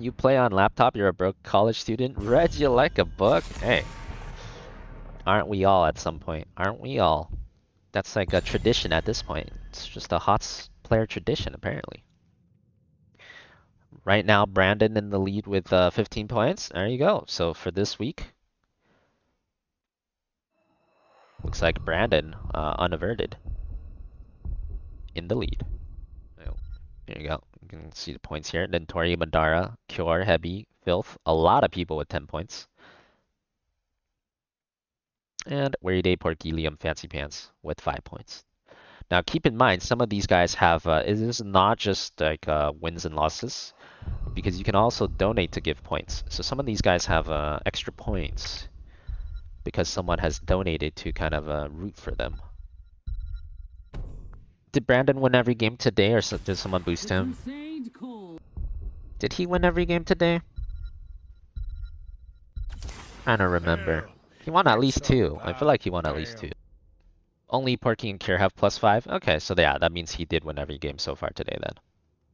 Brandon, you play on laptop, you're a broke college student. Read you like a book? Hey. Aren't we all at some point? Aren't we all? That's like a tradition at this point. It's just a HOTS player tradition, apparently. Right now, Brandon in the lead with 15 points. There you go. So for this week, looks like Brandon, unaverted, in the lead. There you go. You can see the points here. Then Tori, Madara, Cure, Heavy, Filth. A lot of people with 10 points. And Weary Day, Porky, Liam, Fancy Pants with 5 points. Now keep in mind, some of these guys have, it is not just like wins and losses, because you can also donate to give points. So some of these guys have extra points because someone has donated to kind of root for them. Did Brandon win every game today, or did someone boost him? Did he win every game today? I don't remember. He won at least 2. I feel like he won at least 2. Only Porky and Cure have +5? Okay, so yeah, that means he did win every game so far today then.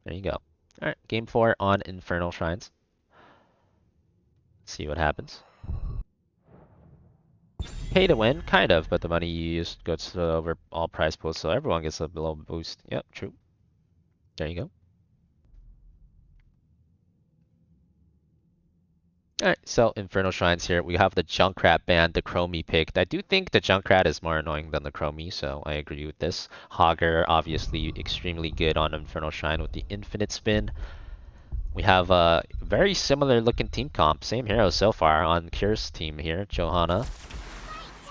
There you go. Alright, game 4 on Infernal Shrines. See what happens. Pay to win, kind of, but the money you use goes to over all prize pools, so everyone gets a little boost. Yep, true. There you go. Alright, so Infernal Shrines here. We have the Junkrat band, the Chromie picked. I do think the Junkrat is more annoying than the Chromie, so I agree with this. Hogger, obviously extremely good on Infernal Shrine with the Infinite Spin. We have a very similar looking team comp. Same heroes so far on Cure's team here. Johanna,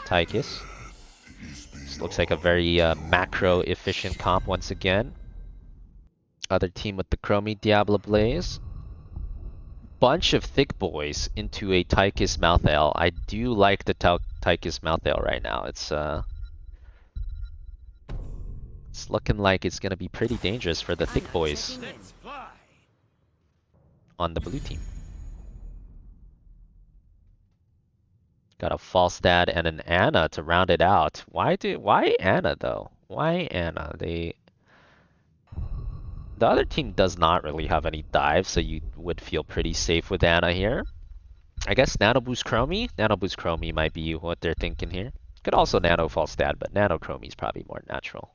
Tychus. This looks like a very macro efficient comp once again. Other team with the Chromie, Diablo Blaze. Bunch of thick boys into a Tychus Mouthail. I do like the Tychus Mouthail right now. It's looking like it's gonna be pretty dangerous for the thick boys on the blue team. Got a Falstad and an Anna to round it out. Why Anna though? Why Anna? The other team does not really have any dive, so you would feel pretty safe with Anna here. I guess Nano Boost Chromie? Nano Boost Chromie might be what they're thinking here. Could also Nano Falstad, but Nano Chromie is probably more natural.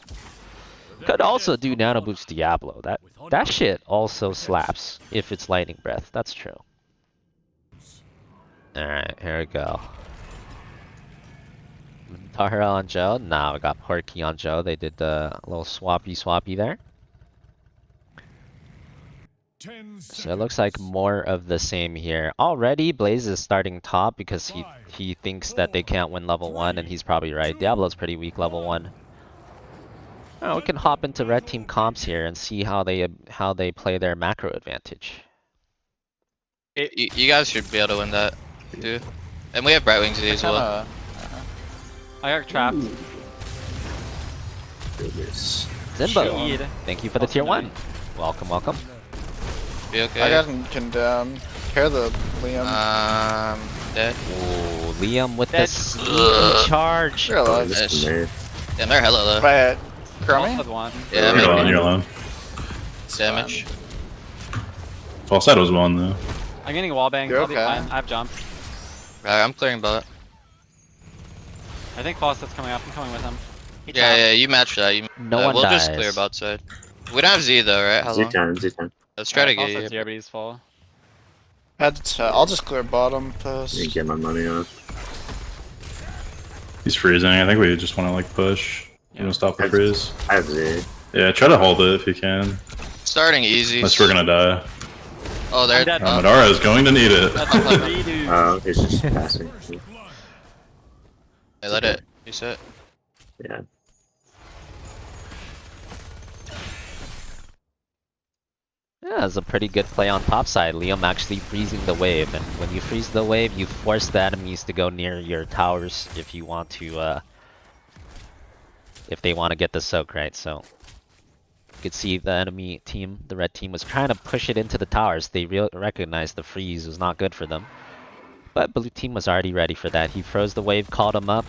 Could also do Nano Boost Diablo. That shit also slaps if it's Lightning Breath. That's true. Alright, here we go. Tahara on Joe. Nah, we got Porky on Joe. They did the little swappy there. So it looks like more of the same here. Already, Blaze is starting top because he thinks that they can't win level 1, and he's probably right. Diablo's pretty weak level 1. Oh, we can hop into red team comps here and see how they play their macro advantage. You guys should be able to win that, too. And we have Bright Wings as well. I got trapped. Zimbo, thank you for the tier 1. Welcome, welcome. Be okay. I got him condemned. Care the Liam. Dead. Ooh, Liam with the sneaky charge. You're alive. Damn, they're hella low. But Chromie? Yeah, you're alone. Damage. Falsetto was one though. I'm getting wall banged. You're I'll be okay. fine. I have jump. Right, I'm clearing bot. I think Fawcett's coming up. I'm coming with him. Yeah, you match that. No one we'll dies. just clear bot side. We don't have Z though, right? How long? Z10. Let's try to get Fawcett's you. here, but he's full. I'll just clear bottom first. You get my money on. He's freezing. I think we just want to like push. You know, stop the freeze. I have Z. Yeah, try to hold it if you can. Starting easy. Unless we're gonna die. Oh, there. Madara is going to need it. That's a redo. Oh, he's just passing. Hey, let it. Reset. Yeah. Yeah, it's a pretty good play on top side. Liam actually freezing the wave, and when you freeze the wave, you force the enemies to go near your towers if you want to, if they want to get the soak, right? So you could see the enemy team, the red team, was trying to push it into the towers. They recognized the freeze was not good for them, but blue team was already ready for that. He froze the wave, called them up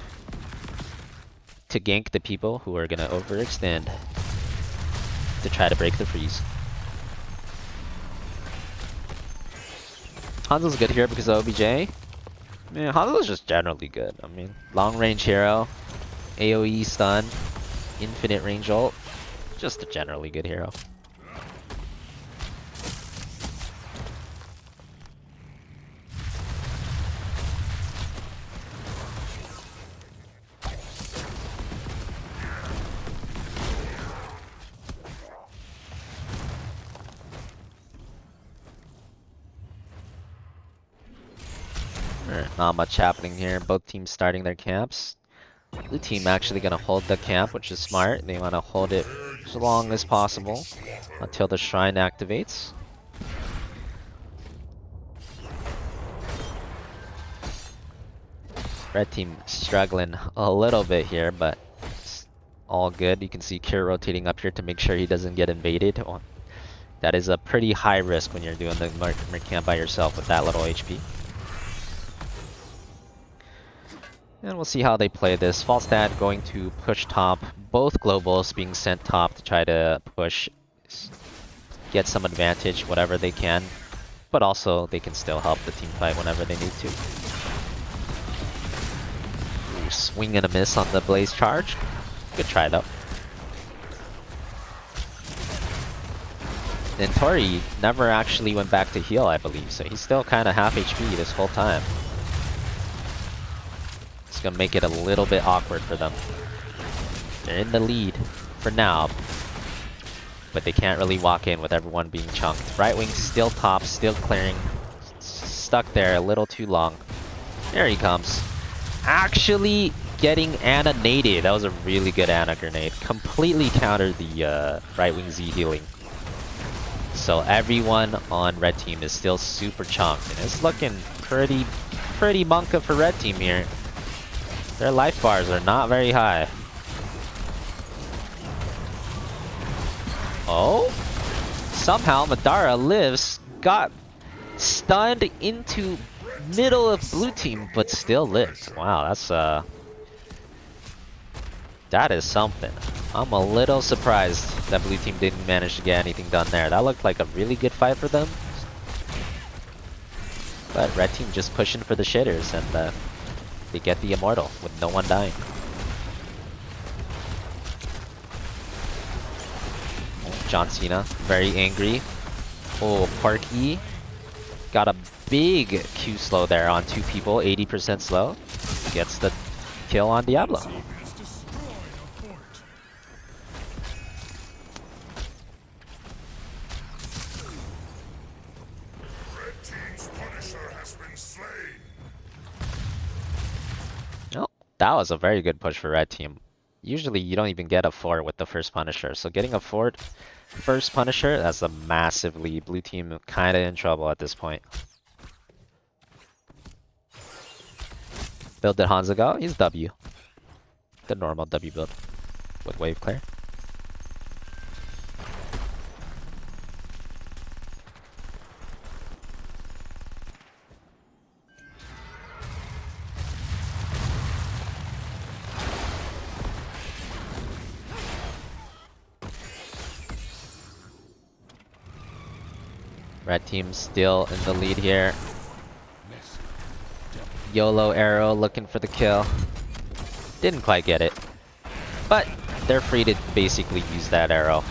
to gank the people who are gonna overextend to try to break the freeze. Hanzo's good here because of OBJ. Man, Hanzo's just generally good. I mean, long range hero, AoE stun, infinite range ult. Just a generally good hero. Not much happening here. Both teams starting their camps. Blue team actually gonna hold the camp, which is smart. They wanna hold it as long as possible until the shrine activates. Red team struggling a little bit here, but it's all good. You can see Cure rotating up here to make sure he doesn't get invaded. Oh, that is a pretty high risk when you're doing the Merc camp by yourself with that little HP. And we'll see how they play this. Falstad going to push top. Both globals being sent top to try to push, get some advantage, whatever they can. But also, they can still help the team fight whenever they need to. Ooh, swing and a miss on the Blaze charge. Good try though. Then Tori never actually went back to heal, I believe. So he's still kind of half HP this whole time. Gonna make it a little bit awkward for them. They're in the lead for now, but they can't really walk in with everyone being chunked. Right wing still top, still clearing, stuck there a little too long. There he comes. Actually getting Ana naded. That was a really good Ana grenade. Completely countered the right wing Z healing. So everyone on red team is still super chunked, and it's looking pretty monka for red team here. Their life bars are not very high. Oh? Somehow Madara lives, got stunned into middle of blue team, but still lived. Wow, that is something. I'm a little surprised that blue team didn't manage to get anything done there. That looked like a really good fight for them. But red team just pushing for the shitters, and they get the immortal with no one dying. John Cena, very angry. Oh, Parky got a big Q slow there on two people, 80% slow. Gets the kill on Diablo. That was a very good push for red team. Usually you don't even get a 4 with the first Punisher, so getting a 4 first Punisher, that's a massive lead. Blue team kinda in trouble at this point. Build did Hanzo go? He's W. The normal W build with wave clear. Red team still in the lead here. YOLO arrow looking for the kill. Didn't quite get it. But they're free to basically use that arrow.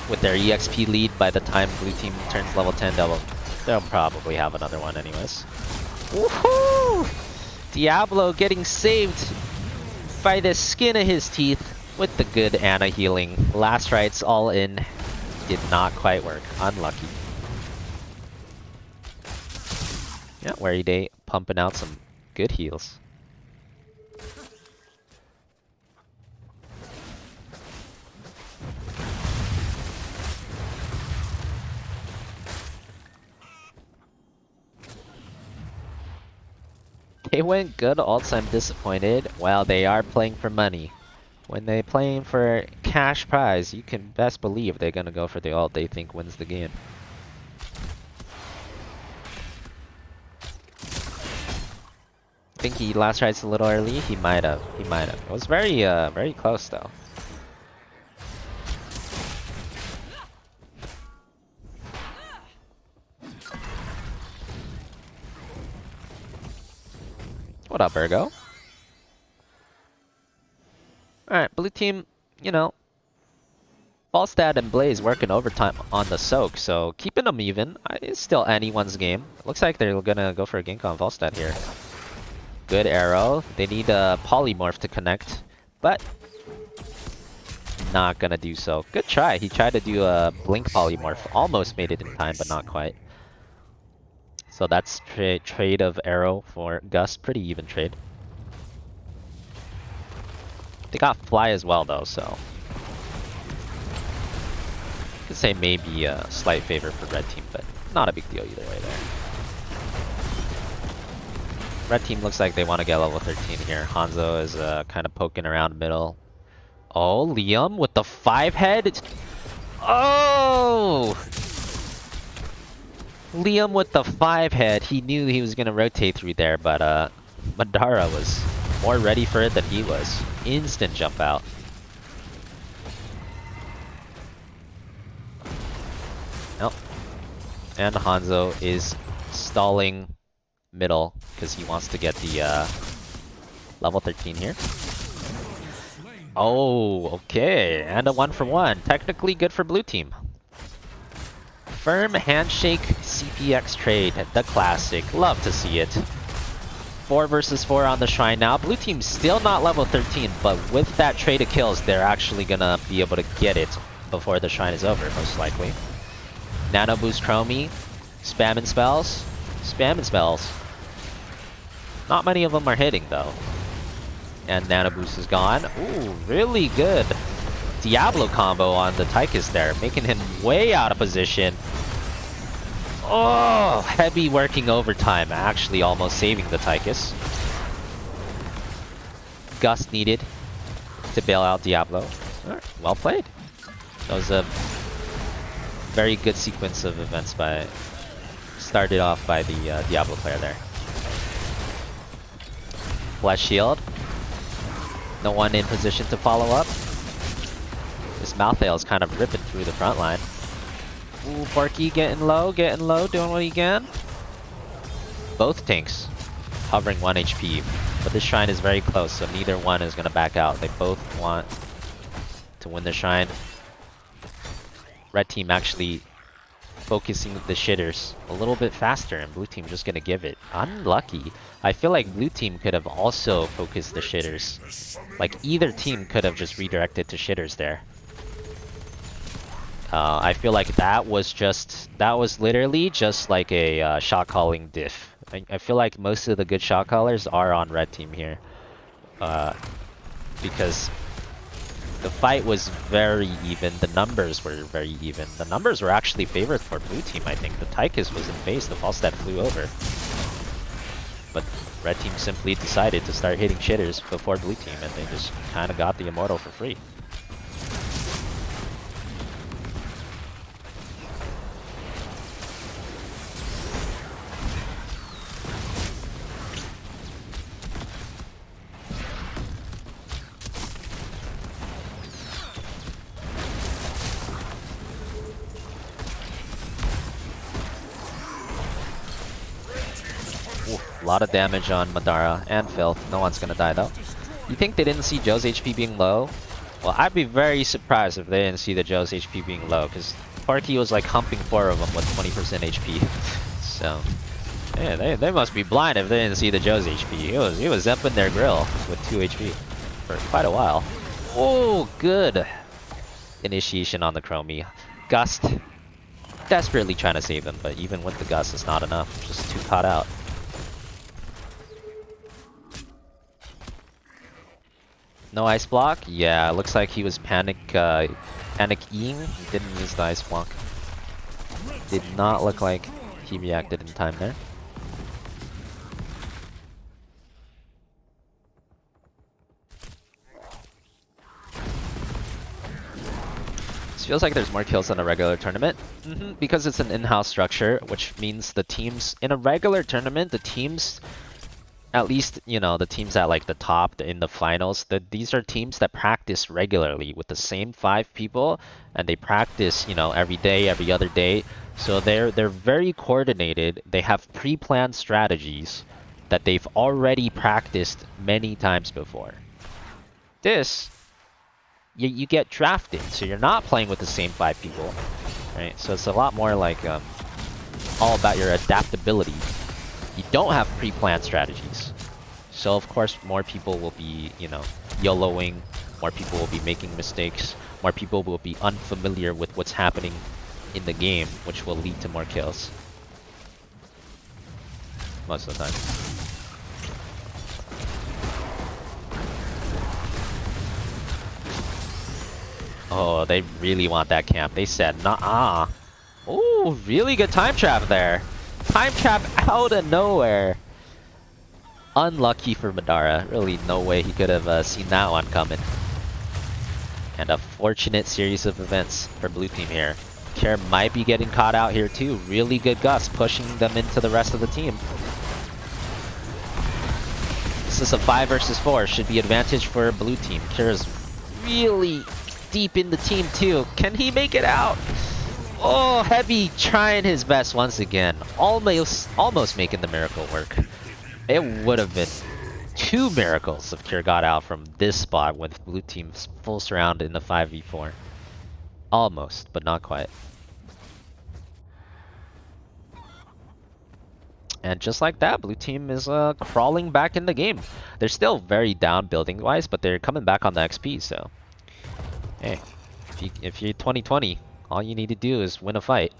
With their EXP lead, by the time blue team turns level 10, they'll probably have another one anyways. Woohoo! Diablo getting saved by the skin of his teeth with the good Ana healing. Last rites all in. Did not quite work. Unlucky. Yeah, Wary Day pumping out some good heals. They went good ults, I'm disappointed. Well, they are playing for money. When they're playing for cash prize, you can best believe they're gonna go for the ult they think wins the game. I think he last rights a little early. He might have. It was very close though. What up, Virgo? Alright, blue team, you know, Falstad and Blaze working overtime on the soak, so keeping them even. It's still anyone's game. Looks like they're gonna go for a gank on Falstad here. Good arrow. They need a polymorph to connect, but not gonna do so. Good try. He tried to do a blink polymorph. Almost made it in time, but not quite. So that's trade of arrow for Gus. Pretty even trade. They got fly as well though, so you could say maybe a slight favor for red team, but not a big deal either way there. Red team looks like they want to get level 13 here. Hanzo is kind of poking around middle. Oh, Liam with the 5 head. Oh! Liam with the 5 head. He knew he was gonna rotate through there, but Madara was more ready for it than he was. Instant jump out. Nope. And Hanzo is stalling middle because he wants to get the level 13 here. Oh, okay. And a 1-for-1. Technically good for blue team. Firm handshake CPX trade. The classic. Love to see it. 4 versus 4 on the shrine now. Blue team's still not level 13, but with that trade of kills, they're actually gonna be able to get it before the shrine is over, most likely. Nano boost Chromie. Spamming spells. Spamming spells. Not many of them are hitting though. And Nano boost is gone. Ooh, really good Diablo combo on the Tychus there, making him way out of position. Oh, heavy working overtime, actually almost saving the Tychus. Gus needed to bail out Diablo. Alright, well played. That was a very good sequence of events started off by the Diablo player there. Flash shield. No one in position to follow up. This Malthael is kind of ripping through the front line. Ooh, Murky getting low, doing what he can. Both tanks hovering 1 HP, but this shrine is very close, so neither one is going to back out. They both want to win the shrine. Red team actually focusing the shitters a little bit faster, and blue team just going to give it. Unlucky. I feel like blue team could have also focused the shitters. Like either team could have just redirected to shitters there. I feel like that was literally just like a shot calling diff. I feel like most of the good shot callers are on red team here. Because the fight was very even, the numbers were very even. The numbers were actually favored for blue team, I think. The Tychus was in base, the Falstad flew over. But red team simply decided to start hitting shitters before blue team, and they just kind of got the Immortal for free. A lot of damage on Madara and Filth. No one's gonna die though. You think they didn't see Joe's HP being low? Well, I'd be very surprised if they didn't see the Joe's HP being low, because Murky was like humping 4 of them with 20% HP. So, yeah, they must be blind if they didn't see the Joe's HP. He was zipping their grill with 2 HP for quite a while. Oh, good initiation on the Chromie. Gust, desperately trying to save them, but even with the Gust, it's not enough. Just too caught out. No ice block? Yeah, looks like he was panicking. He didn't use the ice block. Did not look like he reacted in time there. This feels like there's more kills than a regular tournament. Because it's an in-house structure, which means the teams in a regular tournament, the teams, at least, you know, the teams at like the top in the finals, these are teams that practice regularly with the same 5 people, and they practice, you know, every day, every other day. So they're very coordinated. They have pre-planned strategies, that they've already practiced many times before. This, you get drafted, so you're not playing with the same 5 people, right? So it's a lot more like all about your adaptability. You don't have pre-planned strategies. So of course more people will be, you know, YOLOing, more people will be making mistakes, more people will be unfamiliar with what's happening in the game, which will lead to more kills. Most of the time. Oh, they really want that camp. They said, nah. Ooh, really good time trap there. Time trap out of nowhere. Unlucky for Madara. Really, no way he could have seen that one coming. And a fortunate series of events for blue team here. Care might be getting caught out here too. Really good Gus pushing them into the rest of the team. This is a 5 versus 4. Should be advantage for blue team. Kira's really deep in the team too. Can he make it out? Oh, Heavy trying his best once again. Almost making the miracle work. It would have been 2 miracles if Kira got out from this spot with blue team's full surround in the 5v4. Almost, but not quite. And just like that, blue team is crawling back in the game. They're still very down building wise, but they're coming back on the XP, so hey, if you're 2020, all you need to do is win a fight.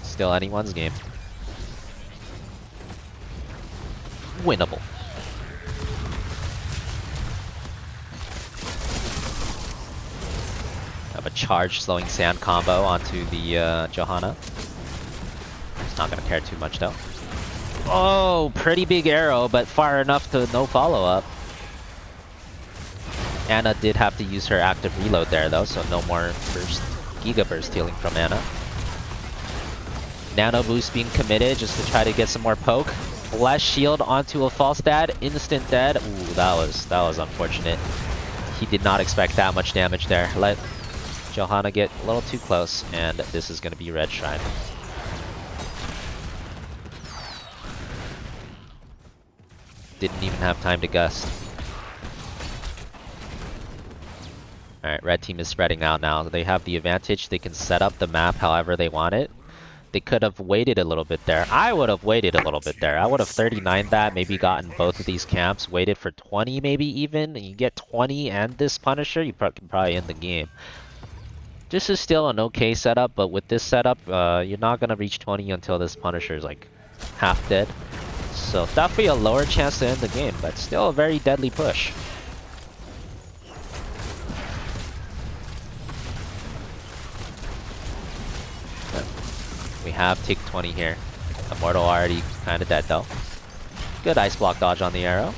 Still anyone's game. Winnable. Have a charge slowing sand combo onto the Johanna. It's not gonna care too much though. Oh, pretty big arrow, but far enough to no follow-up. Anna did have to use her active reload there though, so no more Giga Burst healing from Anna. Nano boost being committed just to try to get some more poke. Flash shield onto a false dad, instant dead. Ooh, that was unfortunate. He did not expect that much damage there. Let Johanna get a little too close, and this is gonna be red shrine. Didn't even have time to gust. Alright, red team is spreading out now. They have the advantage. They can set up the map however they want it. They could have waited a little bit there. I would have waited a little bit there. I would have 39'd that, maybe gotten both of these camps, waited for 20 maybe even. And you get 20 and this Punisher, you can probably end the game. This is still an okay setup, but with this setup, you're not going to reach 20 until this Punisher is like half dead. So definitely a lower chance to end the game, but still a very deadly push. We have tick 20 here. Immortal already kind of dead though. Good ice block dodge on the arrow.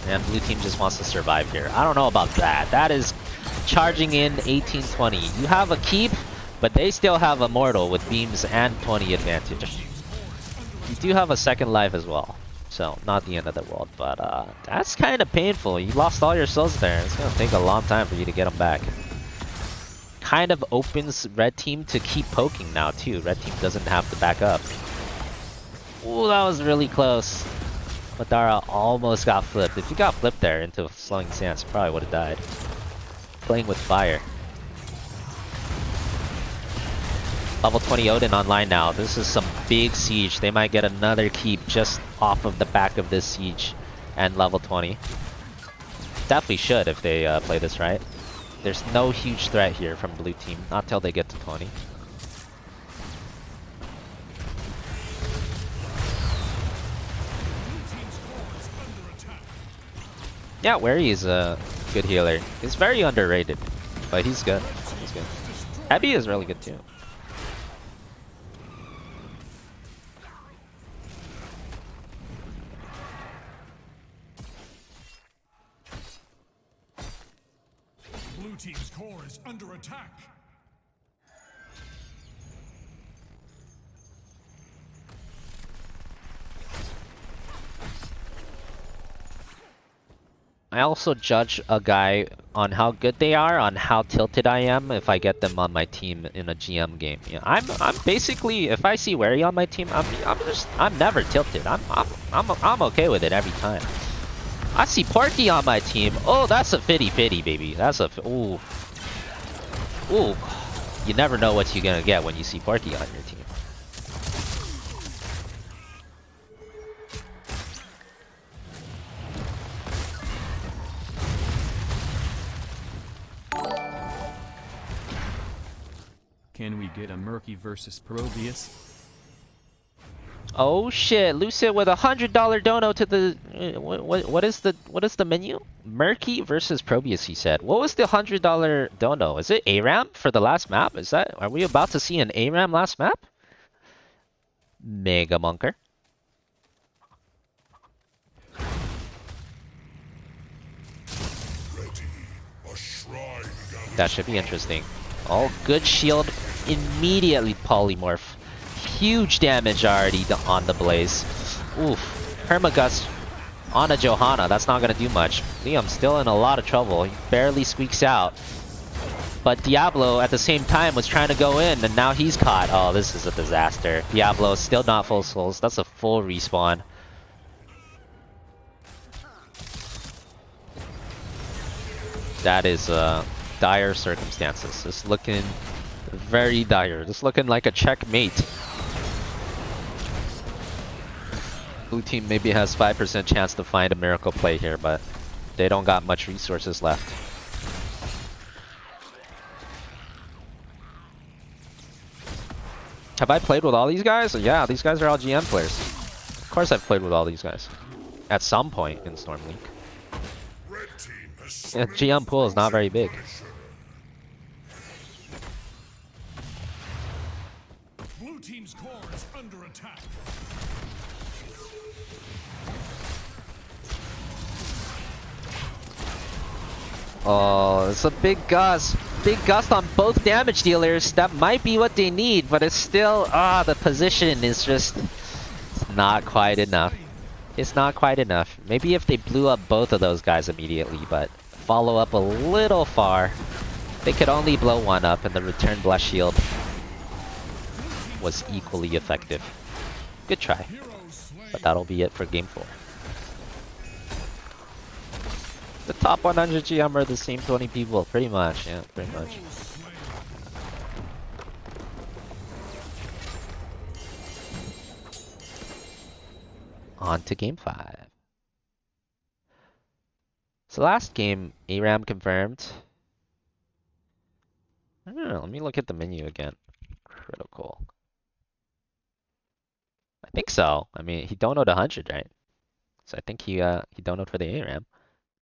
And blue team just wants to survive here. I don't know about that. That is charging in 18-20. You have a keep, but they still have Immortal with beams and 20 advantage. You do have a second life as well. So not the end of the world, but that's kind of painful. You lost all your souls there. It's going to take a long time for you to get them back. Kind of opens red team to keep poking now too. Red team doesn't have to back up. Ooh, that was really close. Madara almost got flipped. If he got flipped there into slowing sands, he probably would have died. Playing with fire. Level 20 Odin online now. This is some big siege. They might get another keep just off of the back of this siege and level 20. Definitely should if they play this right. There's no huge threat here from blue team, not till they get to 20. Yeah, Wary is a good healer. He's very underrated, but he's good. He's good. Heavy is really good too. Blue team's core is under attack. I also judge a guy on how good they are, on how tilted I am if I get them on my team in a GM game. Yeah, I'm basically, if I see Wary on my team, I'm never tilted. I'm okay with it every time. I see Porky on my team. Oh, that's a fitty baby. That's a ooh. Ooh. You never know what you're gonna get when you see Porky on your team. Can we get a Murky versus Probius? Oh shit, Lucid with $100 dono to the what is the menu? Murky versus Probius, he said. What was the $100 dono? Is it ARAM for the last map? Are we about to see an ARAM last map? Mega Monker. That should be interesting. Oh, good shield. Immediately polymorph. Huge damage already on the Blaze. Oof. Permagust on a Johanna. That's not gonna do much. Liam's still in a lot of trouble. He barely squeaks out. But Diablo at the same time was trying to go in, and now he's caught. Oh, this is a disaster. Diablo is still not full souls. That's a full respawn. That is dire circumstances. It's looking very dire. It's looking like a checkmate. Blue team maybe has 5% chance to find a miracle play here, but they don't got much resources left. Have I played with all these guys? Yeah, these guys are all GM players. Of course I've played with all these guys. At some point in Storm League. Yeah, GM pool is not very big. Blue team's core is under attack. Oh, it's a big gust. Big gust on both damage dealers. That might be what they need, but it's still, the position is just it's not quite enough. It's not quite enough. Maybe if they blew up both of those guys immediately, but follow up a little far. They could only blow one up, and the return bless shield was equally effective. Good try. But that'll be it for game 4. The top 100 GM are the same 20 people, pretty much, yeah, pretty much. On to game 5. So last game, ARAM confirmed. I don't know, let me look at the menu again. Critical. I think so. I mean, he donoed 100, right? So I think he donoed for the ARAM.